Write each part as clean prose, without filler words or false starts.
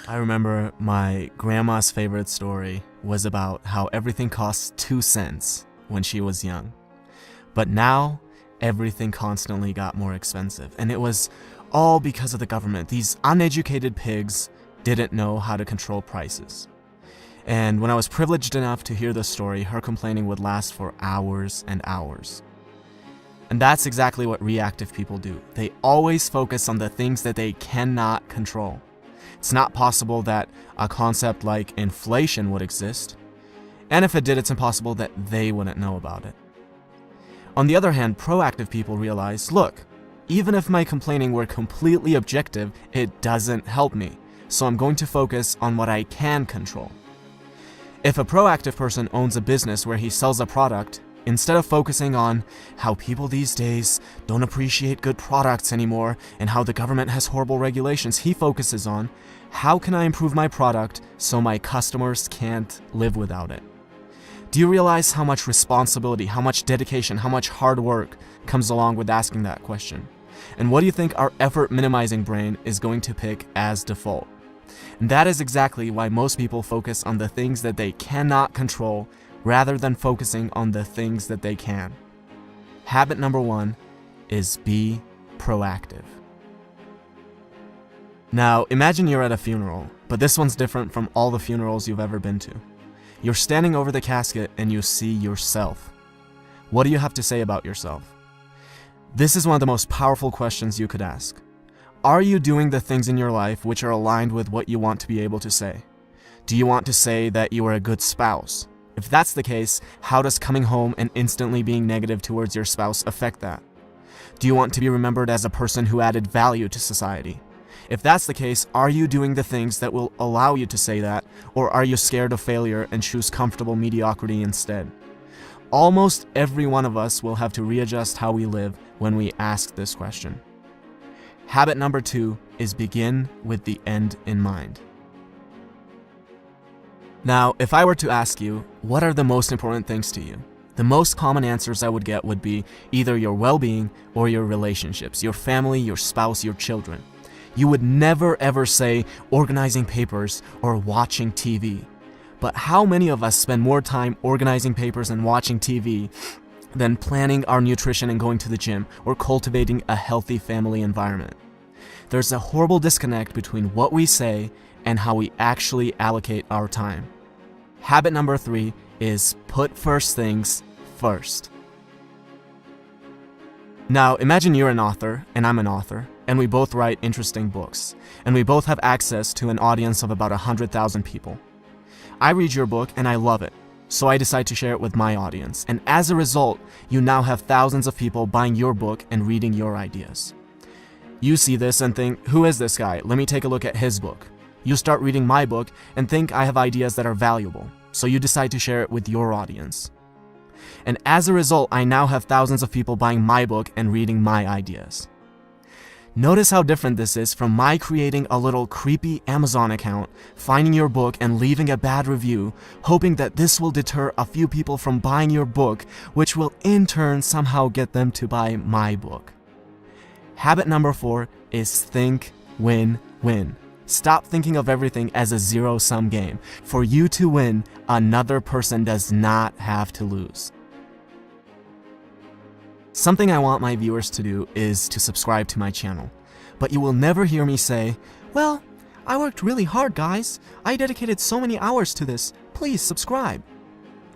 I remember my grandma's favorite story was about how everything cost 2 cents when she was young. But now, everything constantly got more expensive. And it was all because of the government. These uneducated pigs didn't know how to control prices. And when I was privileged enough to hear the story, her complaining would last for hours and hours. And that's exactly what reactive people do. They always focus on the things that they cannot control. It's not possible that a concept like inflation would exist, and if it did, it's impossible that they wouldn't know about it. On the other hand, proactive people realize, look, even if my complaining were completely objective, it doesn't help me, so I'm going to focus on what I can control. If a proactive person owns a business where he sells a product, instead of focusing on how people these days don't appreciate good products anymore and how the government has horrible regulations, he focuses on how can I improve my product so my customers can't live without it. Do you realize how much responsibility, how much dedication, how much hard work comes along with asking that question? And what do you think our effort minimizing brain is going to pick as default? And that is exactly why most people focus on the things that they cannot control rather than focusing on the things that they can. Habit number 1 is be proactive. Now, imagine you're at a funeral, but this one's different from all the funerals you've ever been to. You're standing over the casket and you see yourself. What do you have to say about yourself? This is one of the most powerful questions you could ask. Are you doing the things in your life which are aligned with what you want to be able to say? Do you want to say that you are a good spouse? If that's the case, how does coming home and instantly being negative towards your spouse affect that? Do you want to be remembered as a person who added value to society? If that's the case, are you doing the things that will allow you to say that, or are you scared of failure and choose comfortable mediocrity instead? Almost every one of us will have to readjust how we live when we ask this question. Habit number 2 is begin with the end in mind. Now, if I were to ask you, what are the most important things to you? The most common answers I would get would be either your well-being or your relationships, your family, your spouse, your children. You would never ever say organizing papers or watching TV. But how many of us spend more time organizing papers and watching TV than planning our nutrition and going to the gym or cultivating a healthy family environment? There's a horrible disconnect between what we say and how we actually allocate our time. Habit number 3 is put first things first. Now, imagine you're an author and I'm an author, and we both write interesting books, and we both have access to an audience of about 100,000 people. I read your book and I love it, so I decide to share it with my audience, and as a result, you now have thousands of people buying your book and reading your ideas. You see this and think, who is this guy? Let me take a look at his book. You start reading my book and think I have ideas that are valuable, so you decide to share it with your audience. And as a result, I now have thousands of people buying my book and reading my ideas. Notice how different this is from my creating a little creepy Amazon account, finding your book and leaving a bad review, hoping that this will deter a few people from buying your book, which will in turn somehow get them to buy my book. Habit number 4 is think win-win. Stop thinking of everything as a zero-sum game. For you to win, another person does not have to lose. Something I want my viewers to do is to subscribe to my channel. But you will never hear me say, well, I worked really hard, guys. I dedicated so many hours to this. Please subscribe.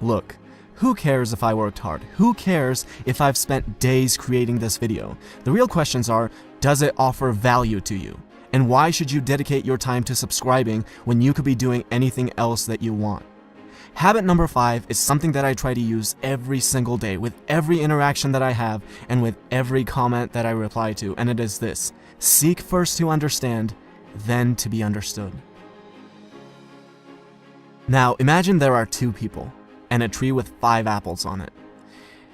Look, who cares if I worked hard? Who cares if I've spent days creating this video? The real questions are, does it offer value to you? And why should you dedicate your time to subscribing when you could be doing anything else that you want? Habit number 5 is something that I try to use every single day with every interaction that I have and with every comment that I reply to, and it is this: seek first to understand, then to be understood. Now, imagine there are 2 people and a tree with 5 apples on it.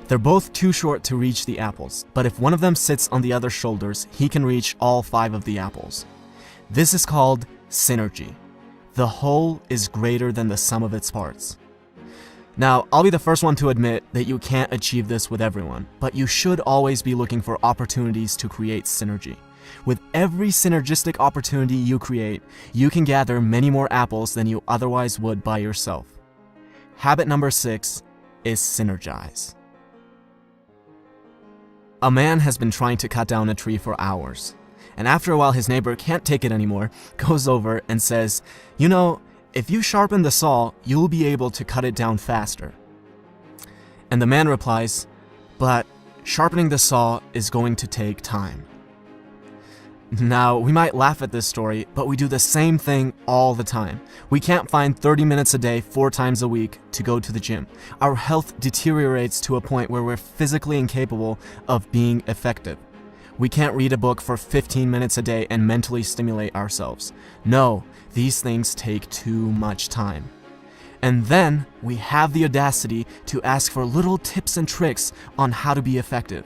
They're both too short to reach the apples, but if one of them sits on the other's shoulders, he can reach all 5 of the apples. This is called synergy. The whole is greater than the sum of its parts. Now, I'll be the first one to admit that you can't achieve this with everyone, but you should always be looking for opportunities to create synergy. With every synergistic opportunity you create, you can gather many more apples than you otherwise would by yourself. Habit number 6 is synergize. A man has been trying to cut down a tree for hours, and after a while his neighbor can't take it anymore, goes over and says, "You know, if you sharpen the saw, you'll be able to cut it down faster." And the man replies, "But sharpening the saw is going to take time." Now, we might laugh at this story, but we do the same thing all the time. We can't find 30 minutes a day, 4 times a week, to go to the gym. Our health deteriorates to a point where we're physically incapable of being effective. We can't read a book for 15 minutes a day and mentally stimulate ourselves. No, these things take too much time. And then we have the audacity to ask for little tips and tricks on how to be effective.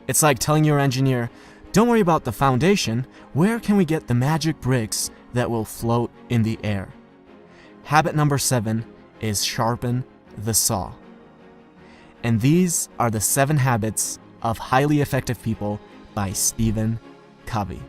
It's like telling your engineer, "Don't worry about the foundation, where can we get the magic bricks that will float in the air?" Habit number 7 is sharpen the saw. And these are the 7 habits of highly effective people by Stephen Covey.